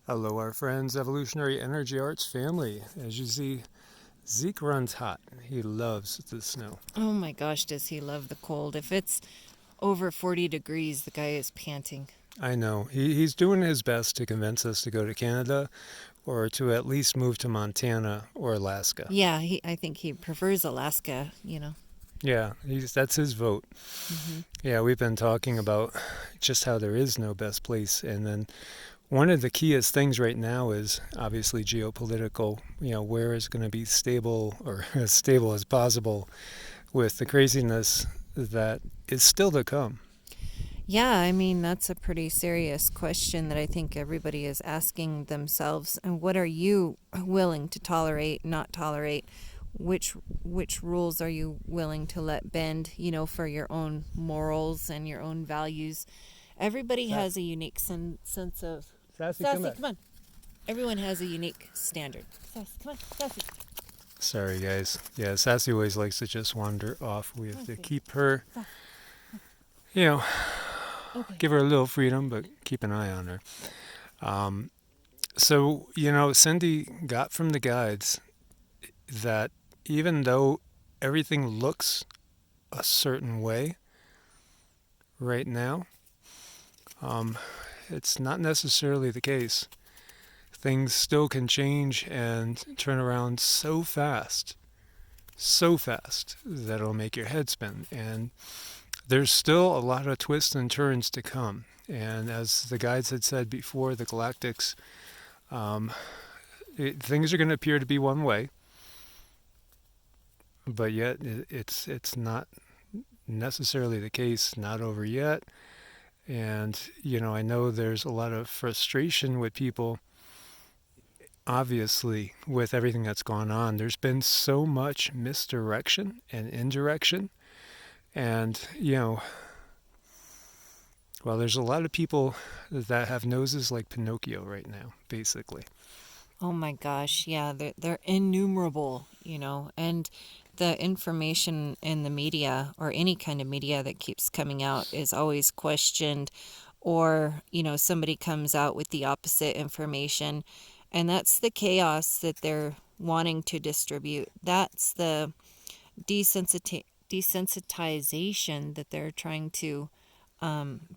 Hello, our friends, Evolutionary Energy Arts family. As you see, Zeke runs hot. He loves the snow. Oh my gosh, does he love the cold. If it's over 40 degrees, the guy is panting. I know. He's doing his best to convince us to go to Canada or to at least move to Montana or Alaska. Yeah, I think he prefers Alaska. Yeah, that's his vote. Hmm. Yeah, we've been talking about just how there is no best place. And then one of the keyest things right now is obviously geopolitical, where is going to be stable or as stable as possible with the craziness that is still to come. Yeah, I mean, that's a pretty serious question that I think everybody is asking themselves. And what are you willing to tolerate, not tolerate? Which rules are you willing to let bend, for your own morals and your own values? Everybody has a unique sense of. Sassy, come Sassy, back. come on. Everyone has a unique standard. Sassy, come on, Sassy. Sorry, guys. Yeah, Sassy always likes to just wander off. We have to keep her, you know, Okay. give her a little freedom, but keep an eye on her. So, Cindy got from the guides that even though everything looks a certain way right now, um, it's not necessarily the case. Things still can change and turn around so fast that it'll make your head spin. And there's still a lot of twists and turns to come. And as the guides had said before, the galactics, um, things are going to appear to be one way, but yet it's not necessarily the case. Not over yet. And I know there's a lot of frustration with people. Obviously, with everything that's gone on, there's been so much misdirection and indirection. And, well, there's a lot of people that have noses like Pinocchio right now, basically. Oh my gosh, yeah, they're innumerable. And the information in the media or any kind of media that keeps coming out is always questioned, or somebody comes out with the opposite information, and that's the chaos that they're wanting to distribute. That's the desensitization that they're trying to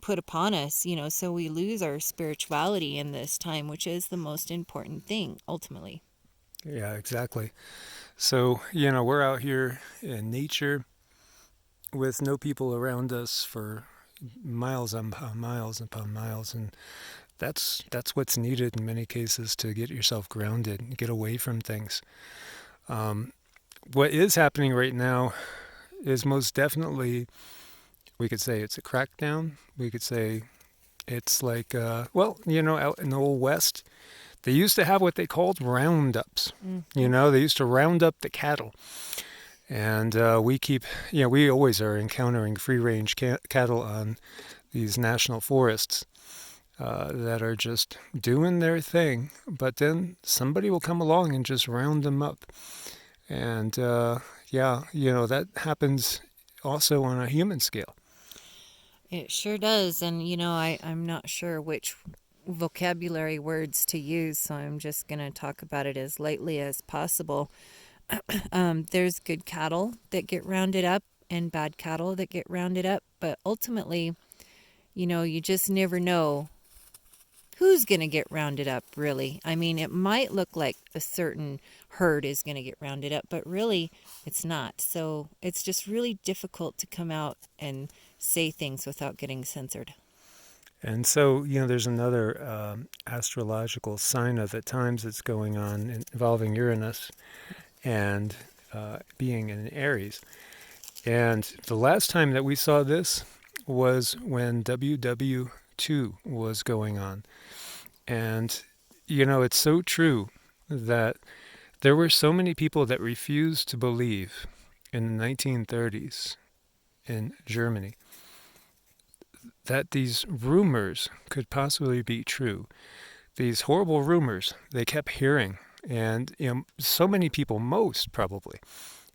put upon us, so we lose our spirituality in this time, which is the most important thing ultimately. Yeah, exactly. So, we're out here in nature with no people around us for miles upon miles upon miles, and that's what's needed in many cases to get yourself grounded and get away from things. Um, what is happening right now is most definitely, we could say it's a crackdown. We could say it's like, out in the old West, they used to have what they called roundups. Mm-hmm. They used to round up the cattle. And we always are encountering free range cattle on these national forests that are just doing their thing. But then somebody will come along and just round them up. And that happens also on a human scale. It sure does. And I'm not sure which vocabulary words to use, so I'm just going to talk about it as lightly as possible. There's good cattle that get rounded up and bad cattle that get rounded up, but ultimately, you just never know who's going to get rounded up, really. I mean, it might look like a certain herd is going to get rounded up, but really it's not. So it's just really difficult to come out and say things without getting censored. And so, there's another astrological sign of the times that's going on involving Uranus and being in Aries. And the last time that we saw this was when WW2 was going on. And, it's so true that there were so many people that refused to believe in the 1930s in Germany that these rumors could possibly be true. These horrible rumors they kept hearing. And, so many people, most probably,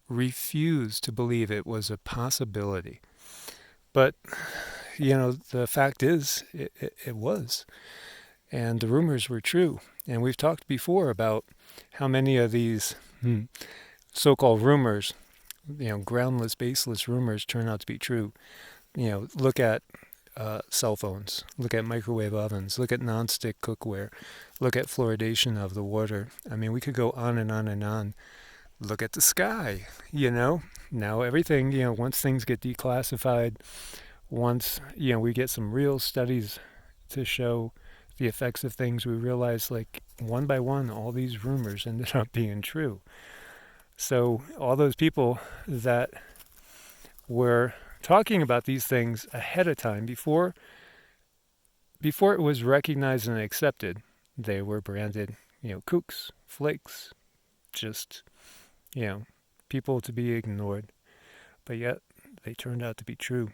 refused to believe it was a possibility. But, the fact is, it was. and the rumors were true. And we've talked before about how many of these so-called rumors, groundless, baseless rumors turn out to be true. Look at cell phones, look at microwave ovens, look at nonstick cookware, look at fluoridation of the water. I mean, we could go on and on and on. Look at the sky, Now everything, once things get declassified, once, we get some real studies to show the effects of things, we realize, like, one by one, all these rumors ended up being true. So all those people that were talking about these things ahead of time, before it was recognized and accepted, they were branded, kooks, flakes, just, people to be ignored. But yet they turned out to be true.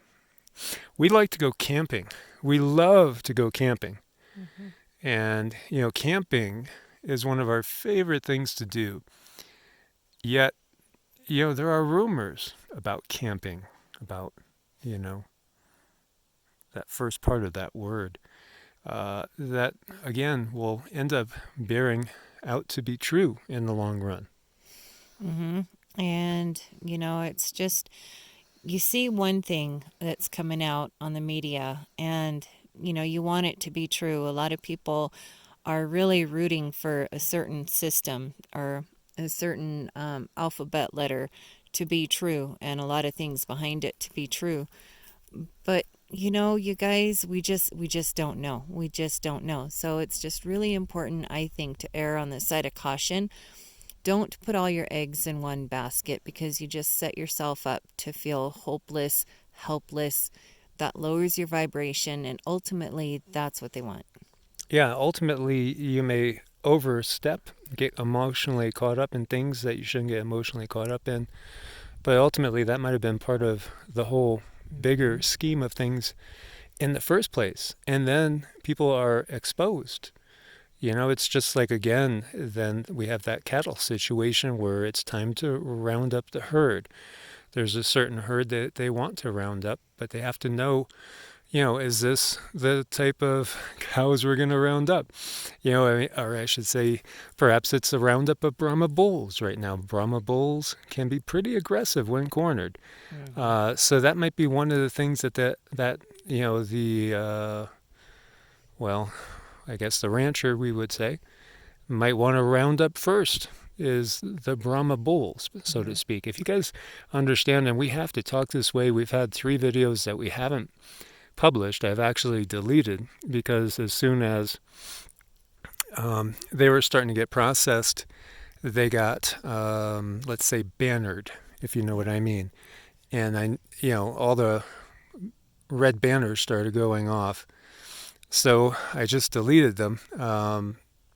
We like to go camping. We love to go camping. Mm-hmm. And, camping is one of our favorite things to do. Yet, there are rumors about camping, about, that first part of that word, that, again, will end up bearing out to be true in the long run. Mm-hmm. And, it's just, you see one thing that's coming out on the media, and, you want it to be true. A lot of people are really rooting for a certain system or a certain alphabet letter to be true, and a lot of things behind it to be true. But you guys, we just don't know. We just don't know. So it's just really important, I think, to err on the side of caution. Don't put all your eggs in one basket, because you just set yourself up to feel hopeless, helpless. That lowers your vibration, and ultimately that's what they want. Yeah, ultimately, you may overstep, get emotionally caught up in things that you shouldn't get emotionally caught up in. But ultimately, that might have been part of the whole bigger scheme of things in the first place. And then people are exposed. It's just like, again, then we have that cattle situation where it's time to round up the herd. There's a certain herd that they want to round up, but they have to know, is this the type of cows we're going to round up? Or I should say, perhaps it's a roundup of Brahma bulls right now. Brahma bulls can be pretty aggressive when cornered. Mm-hmm. So that might be one of the things that well, I guess the rancher, we would say, might want to round up first, is the Brahma bulls, so to Mm-hmm. speak. If you guys understand, and we have to talk this way, we've had 3 videos that we haven't published. I've actually deleted, because as soon as they were starting to get processed, they got, let's say, bannered, if you know what I mean. And all the red banners started going off. So I just deleted them,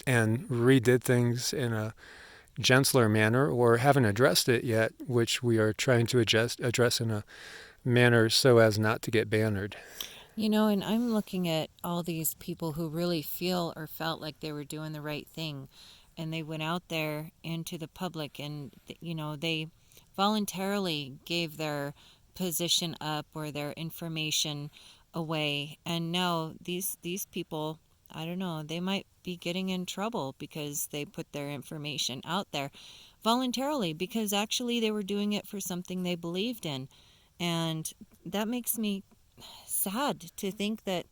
and redid things in a gentler manner, or haven't addressed it yet, which we are trying to address in a manner so as not to get bannered. And I'm looking at all these people who really feel or felt like they were doing the right thing, and they went out there into the public, and they voluntarily gave their position up or their information away. And now these people, I don't know, they might be getting in trouble because they put their information out there voluntarily, because actually they were doing it for something they believed in. And that makes me sad to think that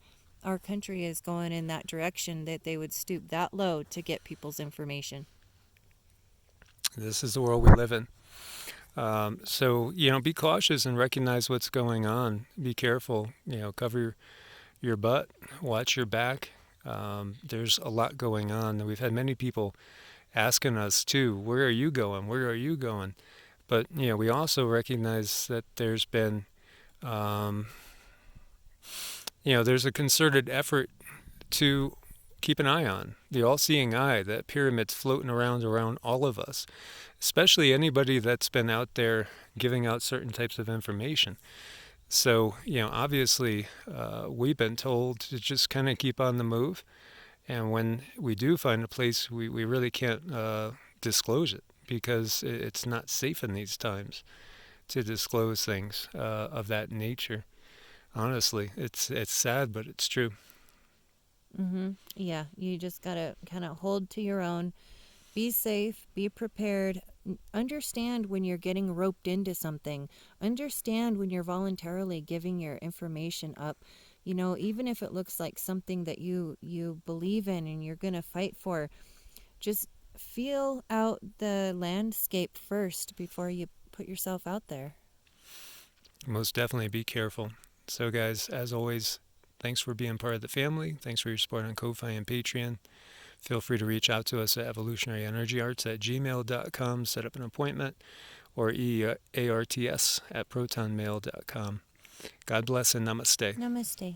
our country is going in that direction, that they would stoop that low to get people's information. This is the world we live in. So, be cautious and recognize what's going on. Be careful. Cover your butt, watch your back. There's a lot going on. We've had many people asking us too, where are you going? Where are you going? But, we also recognize that there's been, um, there's a concerted effort to keep an eye on the all-seeing eye. That pyramid's floating around all of us, especially anybody that's been out there giving out certain types of information. So, obviously, we've been told to just kind of keep on the move. And when we do find a place, we really can't disclose it, because it's not safe in these times to disclose things of that nature. Honestly, it's sad, but it's true. Yeah, you just got to kind of hold to your own. Be safe, be prepared. Understand when you're getting roped into something. Understand when you're voluntarily giving your information up. You know, even if it looks like something that you believe in and you're going to fight for, just feel out the landscape first before you put yourself out there. Most definitely be careful. So, guys, as always, thanks for being part of the family. Thanks for your support on Ko-Fi and Patreon. Feel free to reach out to us at evolutionaryenergyarts@gmail.com, set up an appointment, or EEARTS at protonmail.com. God bless and namaste. Namaste.